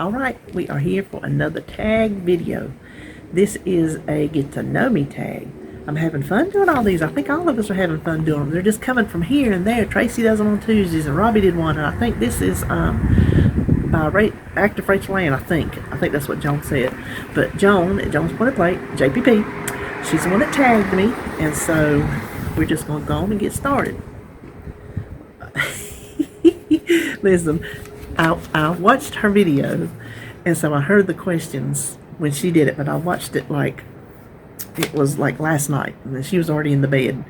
Alright, we are here for another tag video. This is a get to know me tag. I'm having fun doing all these. I think all of us are having fun doing them. They're just coming from here and there. Tracy does them on Tuesdays and Robbie did one, and I think this is by actor Rachel Ann, I think that's what Joan said. But Joan at Joan's Point of Plate, JPP, she's the one that tagged me, and so we're just going to go on and get started. Listen, I watched her video, and so I heard the questions when she did it, but I watched it like it was like last night, and then she was already in the bed,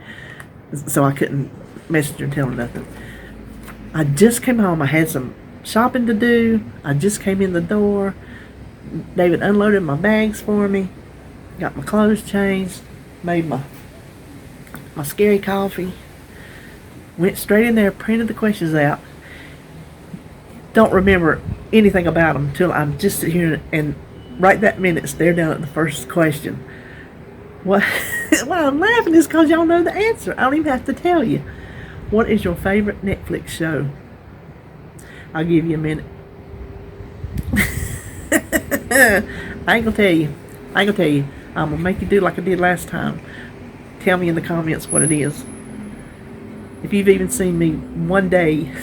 so I couldn't message her and tell her nothing. I just came home. I had some shopping to do. I just came in the door. David unloaded my bags for me, got my clothes changed, made my scary coffee, went straight in there, printed the questions out. Don't remember anything about them till I'm just sitting here and right that minute stare down at the first question. What? Why I'm laughing is because y'all know the answer. I don't even have to tell you. What is your favorite Netflix show? I'll give you a minute. I ain't gonna tell you. I'm gonna make you do like I did last time. Tell me in the comments what it is. If you've even seen me one day,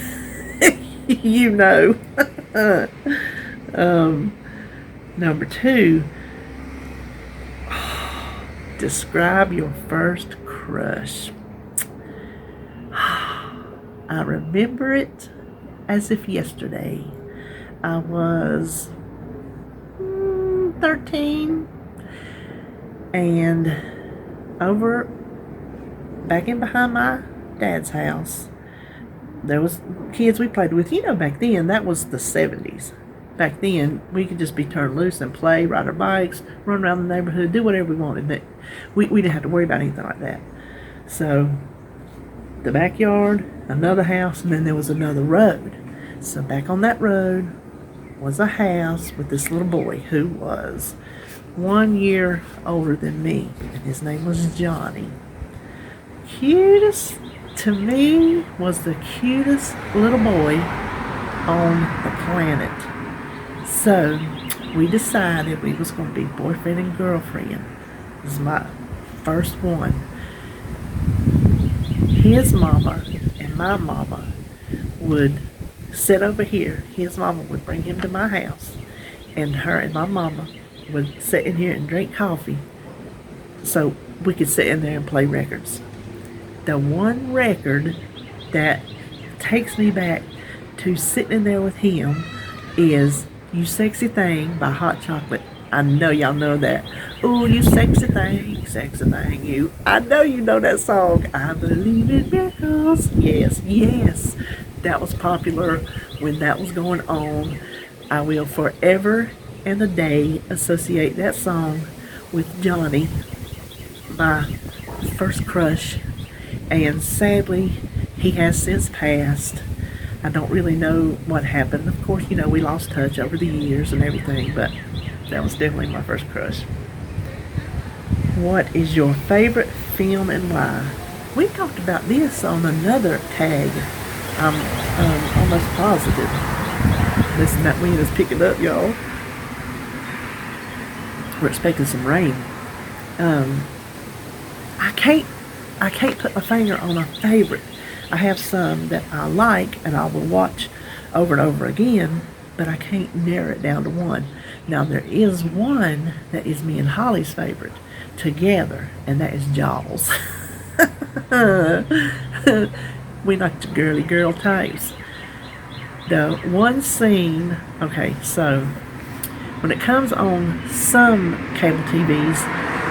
you know. Number 2, describe your first crush. I remember it as if yesterday. I was 13, and over back in behind my dad's house, there was kids we played with. You know, back then, that was the 70s. Back then, we could just be turned loose and play, ride our bikes, run around the neighborhood, do whatever we wanted. We didn't have to worry about anything like that. So, the backyard, another house, and then there was another road. So back on that road was a house with this little boy who was 1 year older than me, and his name was Johnny. Cutest to me was the cutest little boy on the planet. So we decided we was going to be boyfriend and girlfriend. This is my first one. His mama and my mama would sit over here. His mama would bring him to my house, and her and my mama would sit in here and drink coffee so we could sit in there and play records. The one record that takes me back to sitting in there with him is You Sexy Thing by Hot Chocolate. I know y'all know that. Ooh, you sexy thing, you. I know you know that song. I believe in miracles. Yes. That was popular when that was going on. I will forever and a day associate that song with Johnny, my first crush. And sadly, he has since passed. I don't really know what happened. Of course, you know, we lost touch over the years and everything, but that was definitely my first crush. What is your favorite film and why? We talked about this on another tag. I'm almost positive. Listen, that wind is picking up, y'all. We're expecting some rain. I can't put my finger on a favorite. I have some that I like and I will watch over and over again, but I can't narrow it down to one. Now, there is one that is me and Holly's favorite together, and that is Jaws. We're not the girly girl types. The one scene, okay, so when it comes on some cable TVs,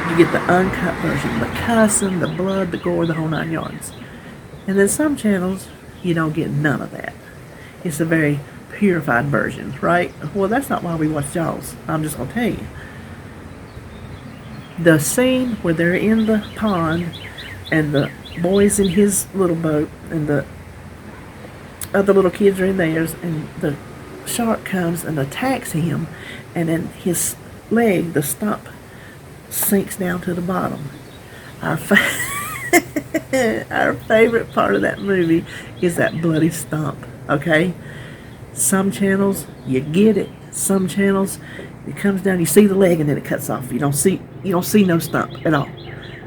you get the uncut version, the cussing, the blood, the gore, the whole 9 yards. And then some channels, you don't get none of that. It's a very purified version, right? Well, that's not why we watch Jaws. I'm just going to tell you. The scene where they're in the pond and the boy's in his little boat and the other little kids are in theirs, and the shark comes and attacks him, and then his leg, the stump, sinks down to the bottom. Our favorite part of that movie is that bloody stump, okay? Some channels, you get it. some channels, it comes down, you see the leg, and then it cuts off. You don't see no stump at all.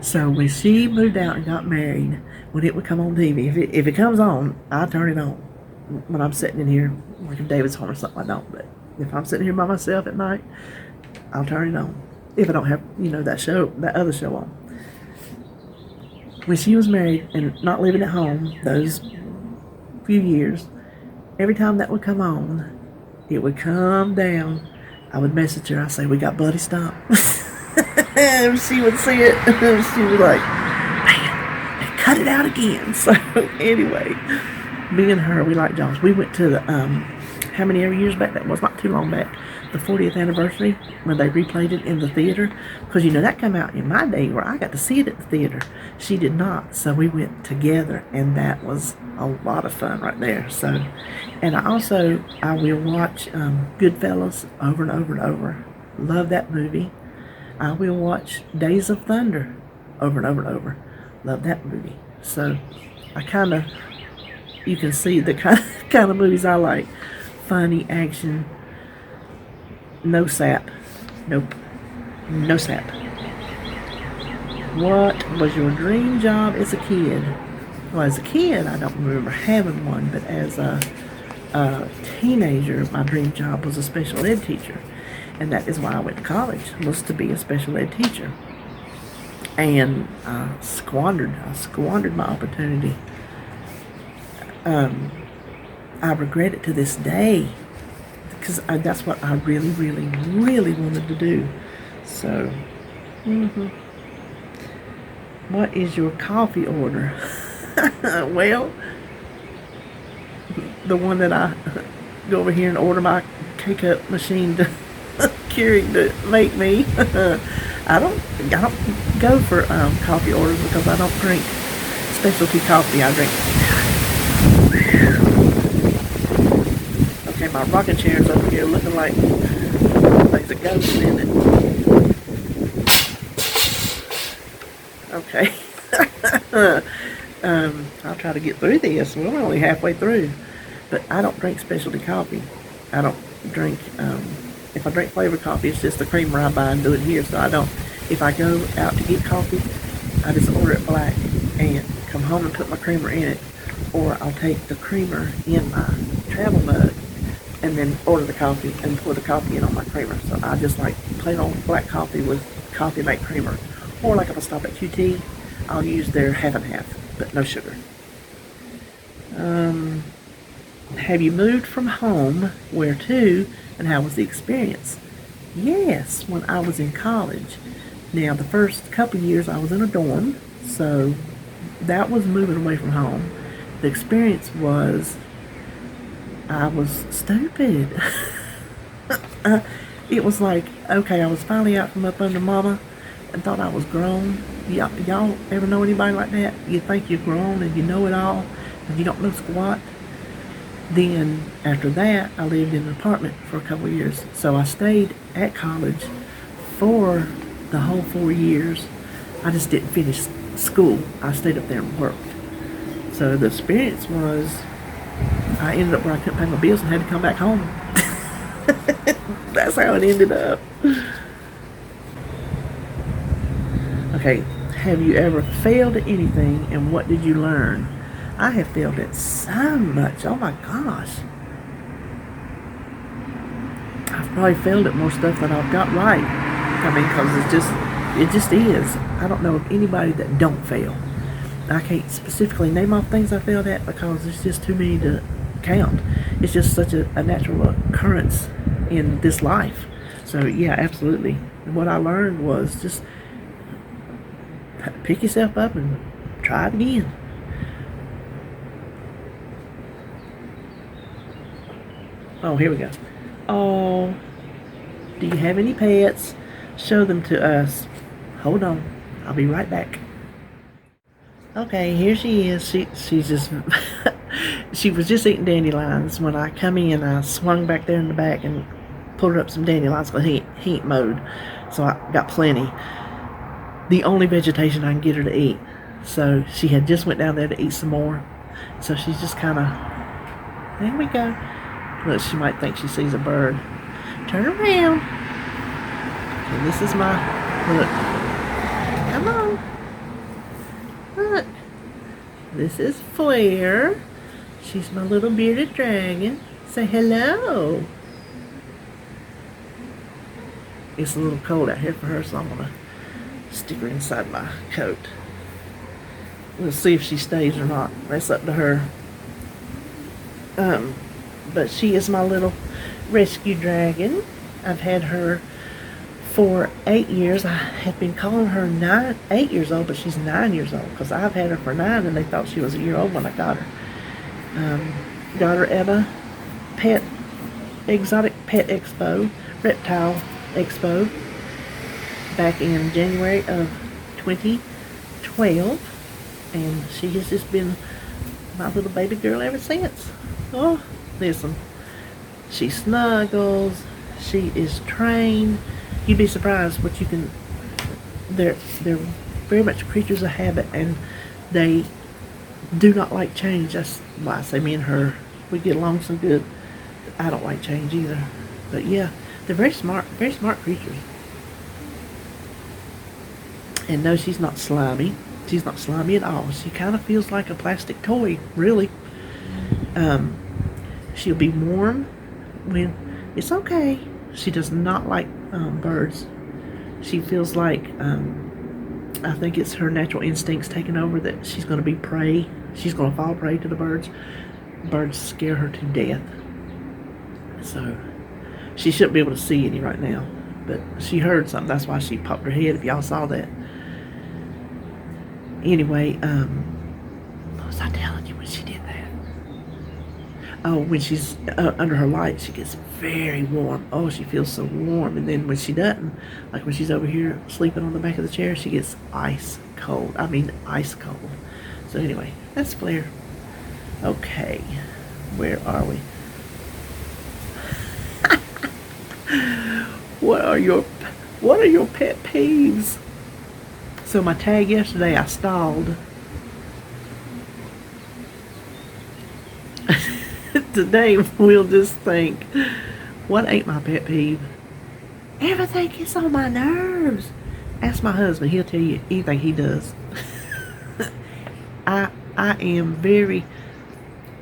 So when she moved out and got married, when it would come on TV, if it comes on, I turn it on. When I'm sitting in here, like if David's home or something, I don't. But if I'm sitting here by myself at night, I'll turn it on. If I don't have, that other show on. When she was married and not living at home those few years, every time that would come on, it would come down. I would message her. I'd say, "We got Bloody Stump." And she would see it. And she was like, "Man, they cut it out again." So anyway, me and her, we like Jaws. We went to the, how many years back that was? Not too long back. The 40th anniversary when they replayed it in the theater. Because, that came out in my day where I got to see it at the theater. She did not. So we went together, and that was a lot of fun right there. So, and I will watch Goodfellas over and over and over. Love that movie. I will watch Days of Thunder over and over and over. Love that movie. So you can see the kind of movies I like. Funny, action, no sap. Nope. No sap. What was your dream job as a kid? Well, as a kid, I don't remember having one, but as a teenager, my dream job was a special ed teacher. And that is why I went to college, was to be a special ed teacher. And I squandered my opportunity. I regret it to this day, because that's what I really, really, really wanted to do. So, What is your coffee order? Well, the one that I go over here and order my K-Cup machine to make me. I don't go for coffee orders because I don't drink specialty coffee. I drink. Okay, my rocking chair's over here looking like there's a ghost in it. Okay. I'll try to get through this. We're only halfway through. But I don't drink specialty coffee. I don't drink, if I drink flavored coffee, it's just the creamer I buy and do it here. So I don't, if I go out to get coffee, I just order it black and come home and put my creamer in it. Or I'll take the creamer in my travel mug and then order the coffee and pour the coffee in on my creamer. So I just like plain old black coffee with coffee mate creamer. Or like if I stop at QT, I'll use their half and half, but no sugar. Have you moved from home? Where to? And how was the experience? Yes, when I was in college. Now, the first couple years I was in a dorm, so that was moving away from home. The experience was, I was stupid. It was like, okay, I was finally out from up under mama and thought I was grown. Y'all ever know anybody like that? You think you're grown and you know it all and you don't know squat? Then after that, I lived in an apartment for a couple of years. So I stayed at college for the whole 4 years. I just didn't finish school. I stayed up there and worked. So the experience was, I ended up where I couldn't pay my bills and had to come back home. That's how it ended up. Okay, have you ever failed at anything and what did you learn? I have failed at so much. Oh my gosh. I've probably failed at more stuff than I've got right. I mean, because it just is. I don't know of anybody that don't fail. I can't specifically name off things I failed at because there's just too many to count. It's just such a natural occurrence in this life. So yeah, absolutely. And what I learned was just pick yourself up and try it again. Oh, here we go. Oh, do you have any pets? Show them to us. Hold on. I'll be right back. Okay, here she is. She's just... she was just eating dandelions. When I come in, I swung back there in the back and pulled her up some dandelions for heat mode. So I got plenty. The only vegetation I can get her to eat. So she had just went down there to eat some more. So she's just kind of... There we go. Look, she might think she sees a bird. Turn around. And this is my, look. Come on. Look. This is Flair. She's my little bearded dragon. Say hello. It's a little cold out here for her, so I'm going to stick her inside my coat. We'll see if she stays or not. That's up to her. But she is my little rescue dragon. I've had her for 8 years. I had been calling her 8 years old, but she's 9 years old because I've had her for 9 and they thought she was a year old when I got her. Got her at a exotic pet expo, reptile expo, back in January of 2012, and she has just been my little baby girl ever since. Oh, listen, she snuggles, she is trained. You'd be surprised what you can. They're very much creatures of habit, and they do not like change. That's why I say me and her, we get along so good. I don't like change either. But yeah, they're very smart creatures. And no, she's not slimy. She's not slimy at all. She kind of feels like a plastic toy, really. She'll be warm when it's okay. She does not like birds. She feels like, I think it's her natural instincts taking over, that she's going to be prey. She's going to fall prey to the birds. Birds scare her to death. So she shouldn't be able to see any right now. But she heard something. That's why she popped her head, if y'all saw that. Anyway, what was I telling you when she did that? Oh, when she's under her light, she gets very warm. Oh, she feels so warm. And then when she doesn't, like when she's over here sleeping on the back of the chair, she gets ice cold. I mean, ice cold. So anyway, that's Flair. Okay, where are we? What are your pet peeves? So my tag yesterday, I stalled. Today we'll just think, what ain't my pet peeve? Everything gets on my nerves. Ask my husband, he'll tell you anything he does. I am very,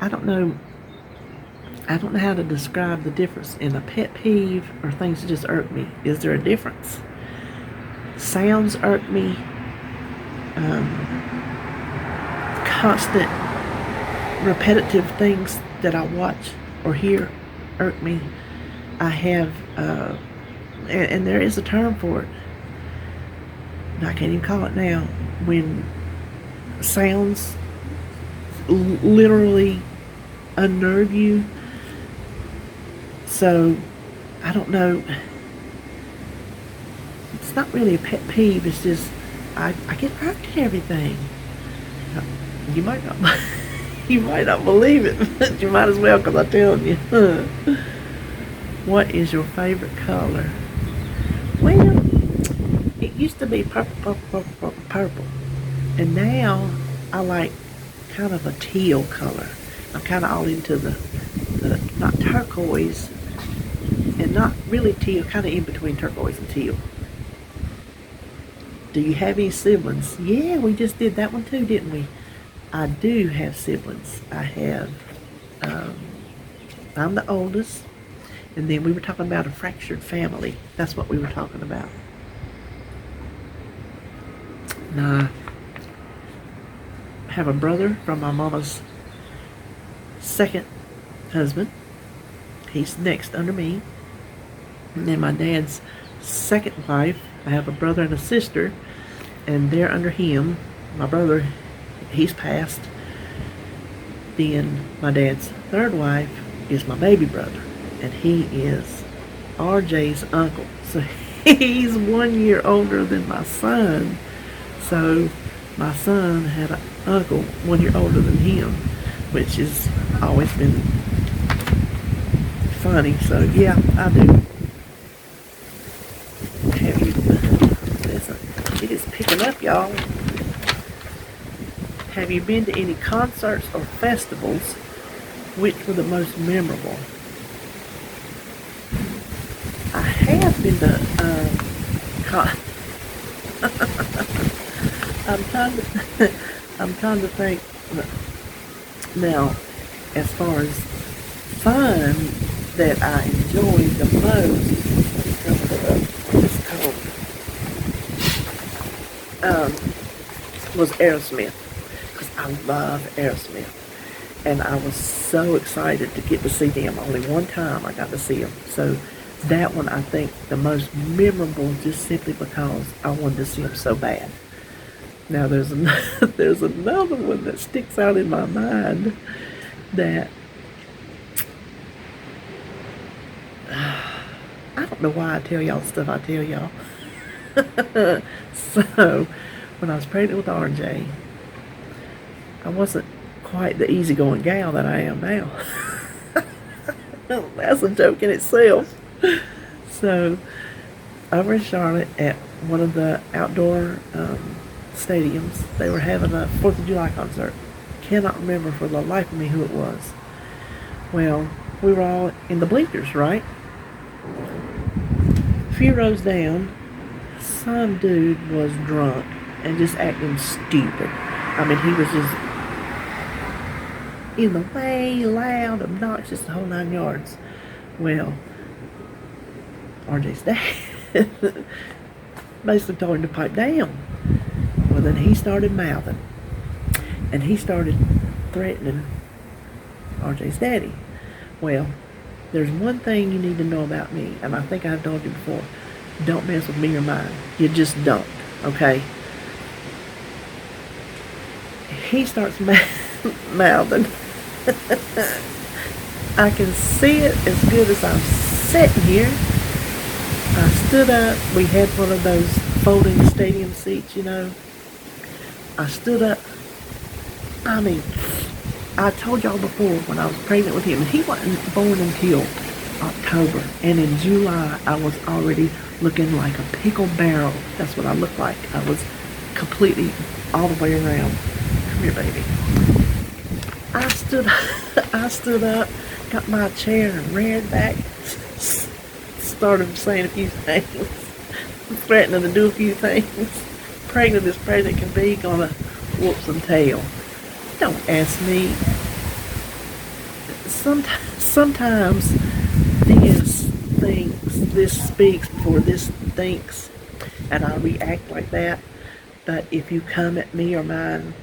I don't know how to describe the difference in a pet peeve or things that just irk me. Is there a difference? Sounds irk me. Constant repetitive things that I watch or hear irk me. I have, and there is a term for it. I can't even call it now. When sounds literally unnerve you. So, I don't know. It's not really a pet peeve. It's just, I get irked at everything. You might not believe it, but you might as well, because I'm telling you. What is your favorite color? Well, it used to be purple, and now I like kind of a teal color. I'm kind of all into the not turquoise and not really teal, kind of in between turquoise and teal. Do you have any siblings? Yeah, we just did that one too, didn't we? I do have siblings. I have, I'm the oldest, and then we were talking about a fractured family. That's what we were talking about. Now, I have a brother from my mama's second husband. He's next under me. And then my dad's second wife, I have a brother and a sister, and they're under him. My brother, he's passed. Then my dad's third wife is my baby brother, and he is RJ's uncle. So he's 1 year older than my son. So my son had an uncle 1 year older than him, which has always been funny. So yeah, I do. Have you, listen, it is picking up, y'all. Have you been to any concerts or festivals? Which were the most memorable? I have been to, I'm trying to, I'm trying to think now, as far as fun that I enjoyed the most, it's called, was Aerosmith, because I love Aerosmith. And I was so excited to get to see them. Only one time I got to see them. So that one I think the most memorable, just simply because I wanted to see them so bad. Now there's another, there's another one that sticks out in my mind that I don't know why I tell y'all stuff I tell y'all. So when I was pregnant with RJ, I wasn't quite the easygoing gal that I am now. That's a joke in itself. So over in Charlotte at one of the outdoor stadiums, they were having a 4th of July concert. Cannot remember for the life of me who it was. Well, we were all in the bleachers, right? A few rows down, some dude was drunk and just acting stupid. I mean, he was just in the way, loud, obnoxious, the whole 9 yards. Well, RJ's dad basically told him to pipe down. Well, then he started mouthing. And he started threatening RJ's daddy. Well, there's one thing you need to know about me, and I think I've told you before. Don't mess with me or mine. You just don't, okay? He starts mouthing. I can see it as good as I'm sitting here. I stood up. We had one of those folding stadium seats, you know. I stood up. I mean, I told y'all before when I was pregnant with him, and he wasn't born until October. And in July, I was already looking like a pickle barrel. That's what I looked like. I was completely all the way around. Come here, baby. I stood up, got my chair and ran back, started saying a few things, threatening to do a few things. Pregnant as pregnant can be, gonna whoop some tail. Don't ask me. Sometimes this speaks before this thinks, and I react like that. But if you come at me or mine,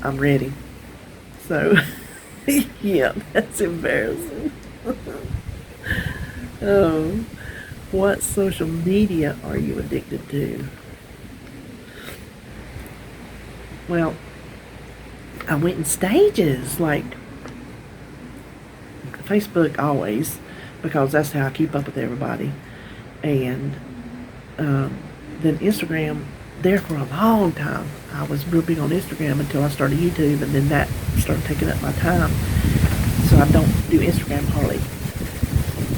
I'm ready. So, yeah, that's embarrassing. What social media are you addicted to? Well, I went in stages, like Facebook always, because that's how I keep up with everybody. And then Instagram, there for a long time. I was real big on Instagram until I started YouTube, and then that started taking up my time. So I don't do Instagram hardly.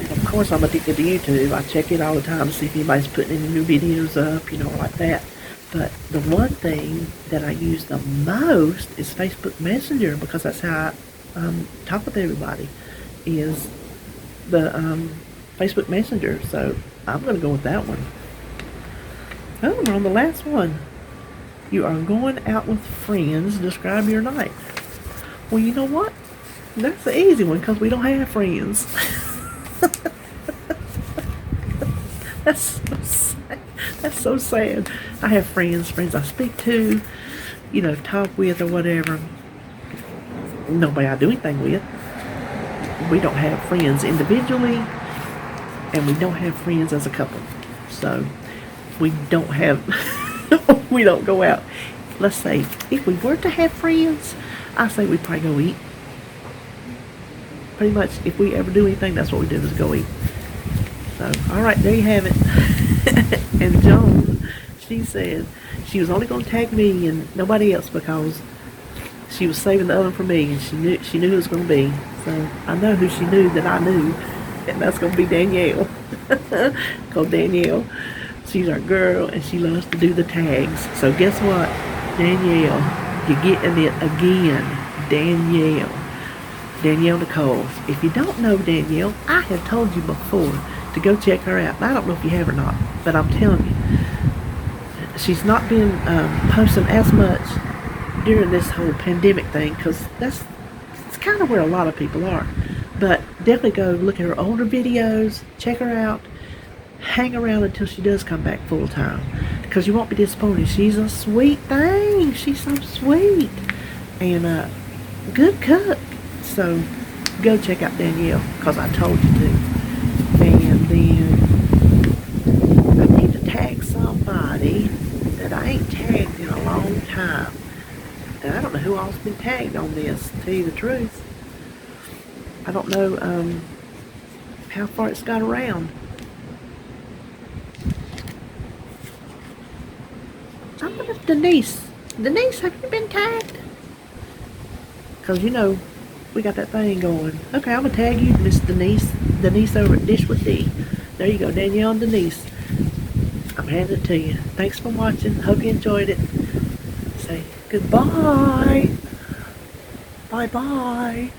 And of course, I'm addicted to YouTube. I check it all the time to see if anybody's putting any new videos up, you know, like that. But the one thing that I use the most is Facebook Messenger, because that's how I talk with everybody, is the Facebook Messenger. So I'm going to go with that one. Oh, we're on the last one. You are going out with friends. Describe your night. Well, you know what? That's the easy one, because we don't have friends. That's so sad. That's so sad. I have friends I speak to, you know, talk with or whatever. Nobody I do anything with. We don't have friends individually, and we don't have friends as a couple. So we don't have, we don't go out. Let's say, if we were to have friends, I say we'd probably go eat. Pretty much, if we ever do anything, that's what we do, is go eat. So, alright, there you have it. And Joan, she said she was only going to tag me and nobody else, because she was saving the other for me, and she knew who it was going to be. So I know who she knew that I knew, and that's going to be Danielle. Called Danielle. She's our girl, and she loves to do the tags. So guess what, Danielle, you're getting it again. Danielle, Danielle Nichole. If you don't know Danielle, I have told you before to go check her out. I don't know if you have or not, but I'm telling you, she's not been posting as much during this whole pandemic thing because it's kind of where a lot of people are. But definitely go look at her older videos, check her out, hang around until she does come back full time because you won't be disappointed. She's a sweet thing. She's so sweet and good cook. So go check out Danielle because I told you to. And then I need to tag somebody that I ain't tagged in a long time. And I don't know who all's been tagged on this, to tell you the truth. I don't know how far it's got around. I wonder if Denise, have you been tagged? Because you know, we got that thing going. Okay, I'm going to tag you, Miss Denise. Denise over at Dish with D. There you go, Danielle and Denise. I'm handing it to you. Thanks for watching. Hope you enjoyed it. Say goodbye. Bye-bye.